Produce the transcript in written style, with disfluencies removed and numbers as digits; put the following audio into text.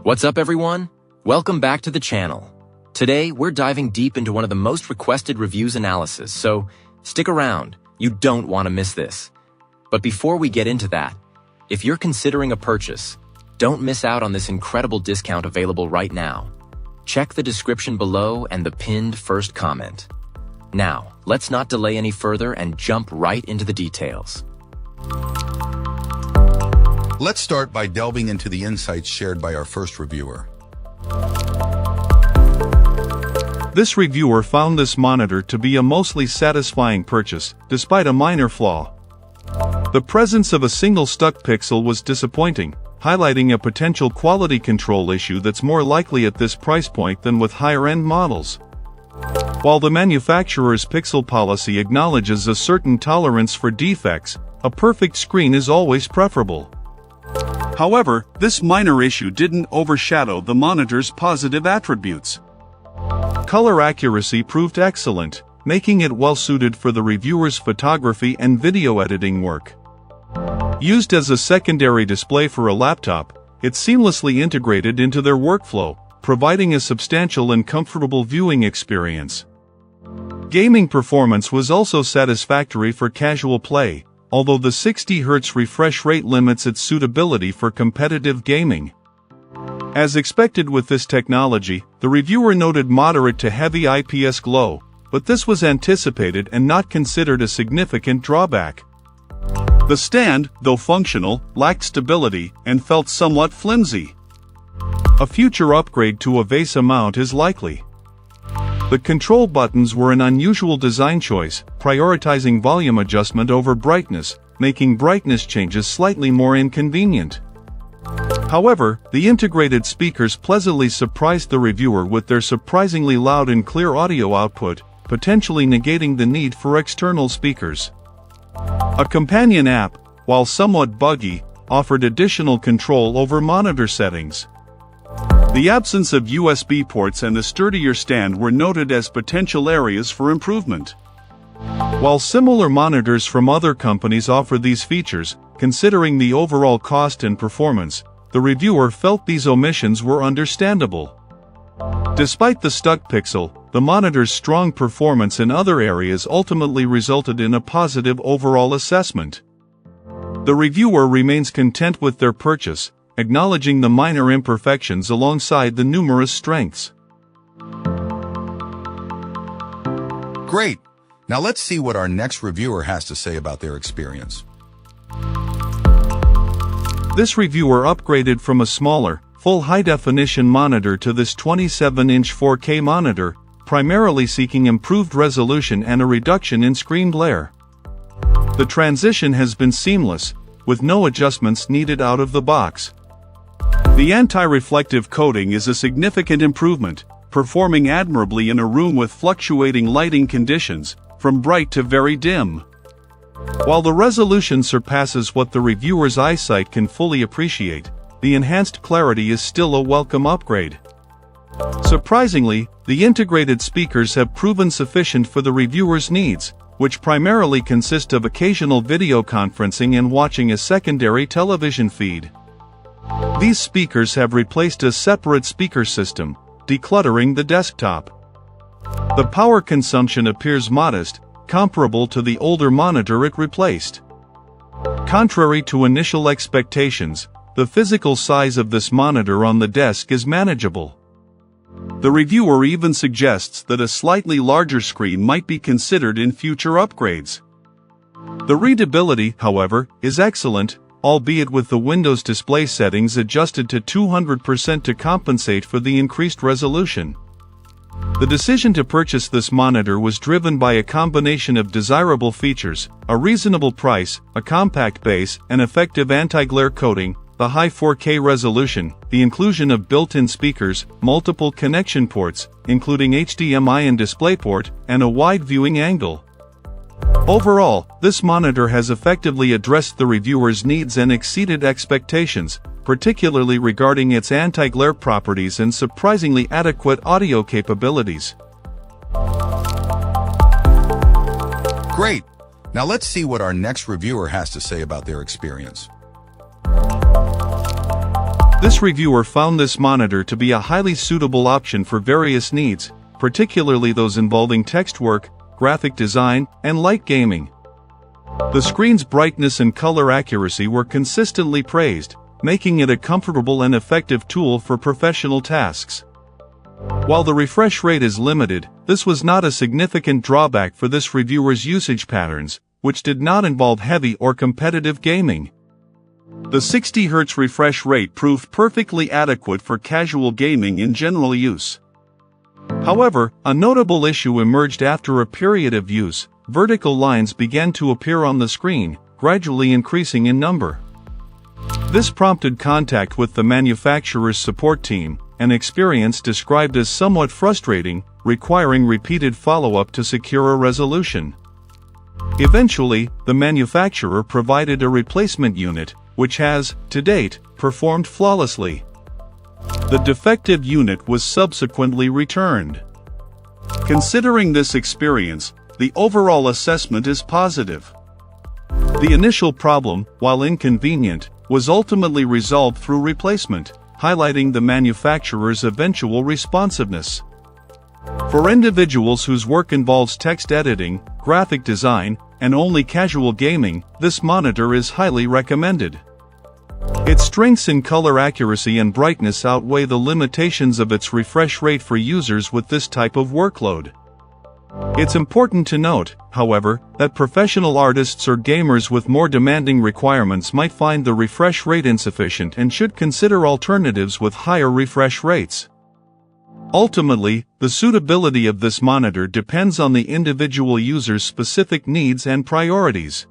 What's up, everyone? Welcome back to the channel. Today, we're diving deep into one of the most requested reviews analysis, so stick around. You don't want to miss this. But before we get into that, if you're considering a purchase, don't miss out on this incredible discount available right now. Check the description below and the pinned first comment. Now, let's not delay any further and jump right into the details. Let's start by delving into the insights shared by our first reviewer. This reviewer found this monitor to be a mostly satisfying purchase, despite a minor flaw. The presence of a single stuck pixel was disappointing, highlighting a potential quality control issue that's more likely at this price point than with higher-end models. While the manufacturer's pixel policy acknowledges a certain tolerance for defects, a perfect screen is always preferable. However, this minor issue didn't overshadow the monitor's positive attributes. Color accuracy proved excellent, making it well-suited for the reviewer's photography and video editing work. Used as a secondary display for a laptop, it seamlessly integrated into their workflow, providing a substantial and comfortable viewing experience. Gaming performance was also satisfactory for casual play, although the 60 Hz refresh rate limits its suitability for competitive gaming. As expected with this technology, the reviewer noted moderate to heavy IPS glow, but this was anticipated and not considered a significant drawback. The stand, though functional, lacked stability and felt somewhat flimsy. A future upgrade to a VESA mount is likely. The control buttons were an unusual design choice, prioritizing volume adjustment over brightness, making brightness changes slightly more inconvenient. However, the integrated speakers pleasantly surprised the reviewer with their surprisingly loud and clear audio output, potentially negating the need for external speakers. A companion app, while somewhat buggy, offered additional control over monitor settings. The absence of USB ports and a sturdier stand were noted as potential areas for improvement. While similar monitors from other companies offer these features, considering the overall cost and performance, the reviewer felt these omissions were understandable. Despite the stuck pixel, the monitor's strong performance in other areas ultimately resulted in a positive overall assessment. The reviewer remains content with their purchase, acknowledging the minor imperfections alongside the numerous strengths. Great! Now let's see what our next reviewer has to say about their experience. This reviewer upgraded from a smaller, full high-definition monitor to this 27-inch 4K monitor, primarily seeking improved resolution and a reduction in screen glare. The transition has been seamless, with no adjustments needed out of the box. The anti-reflective coating is a significant improvement, performing admirably in a room with fluctuating lighting conditions, from bright to very dim. While the resolution surpasses what the reviewer's eyesight can fully appreciate, the enhanced clarity is still a welcome upgrade. Surprisingly, the integrated speakers have proven sufficient for the reviewer's needs, which primarily consist of occasional video conferencing and watching a secondary television feed. These speakers have replaced a separate speaker system, decluttering the desktop. The power consumption appears modest, comparable to the older monitor it replaced. Contrary to initial expectations, the physical size of this monitor on the desk is manageable. The reviewer even suggests that a slightly larger screen might be considered in future upgrades. The readability, however, is excellent, albeit with the Windows display settings adjusted to 200% to compensate for the increased resolution. The decision to purchase this monitor was driven by a combination of desirable features, a reasonable price, a compact base, an effective anti-glare coating, the high 4K resolution, the inclusion of built-in speakers, multiple connection ports, including HDMI and DisplayPort, and a wide viewing angle. Overall, this monitor has effectively addressed the reviewer's needs and exceeded expectations, particularly regarding its anti-glare properties and surprisingly adequate audio capabilities. Great! Now let's see what our next reviewer has to say about their experience. This reviewer found this monitor to be a highly suitable option for various needs, particularly those involving text work, graphic design, and light gaming. The screen's brightness and color accuracy were consistently praised, making it a comfortable and effective tool for professional tasks. While the refresh rate is limited, this was not a significant drawback for this reviewer's usage patterns, which did not involve heavy or competitive gaming. The 60 Hz refresh rate proved perfectly adequate for casual gaming in general use. However, a notable issue emerged after a period of use. Vertical lines began to appear on the screen, gradually increasing in number. This prompted contact with the manufacturer's support team, an experience described as somewhat frustrating, requiring repeated follow-up to secure a resolution. Eventually, the manufacturer provided a replacement unit, which has, to date, performed flawlessly. The defective unit was subsequently returned. Considering this experience, the overall assessment is positive. The initial problem, while inconvenient, was ultimately resolved through replacement, highlighting the manufacturer's eventual responsiveness. For individuals whose work involves text editing, graphic design, and only casual gaming, this monitor is highly recommended. Its strengths in color accuracy and brightness outweigh the limitations of its refresh rate for users with this type of workload. It's important to note, however, that professional artists or gamers with more demanding requirements might find the refresh rate insufficient and should consider alternatives with higher refresh rates. Ultimately, the suitability of this monitor depends on the individual user's specific needs and priorities.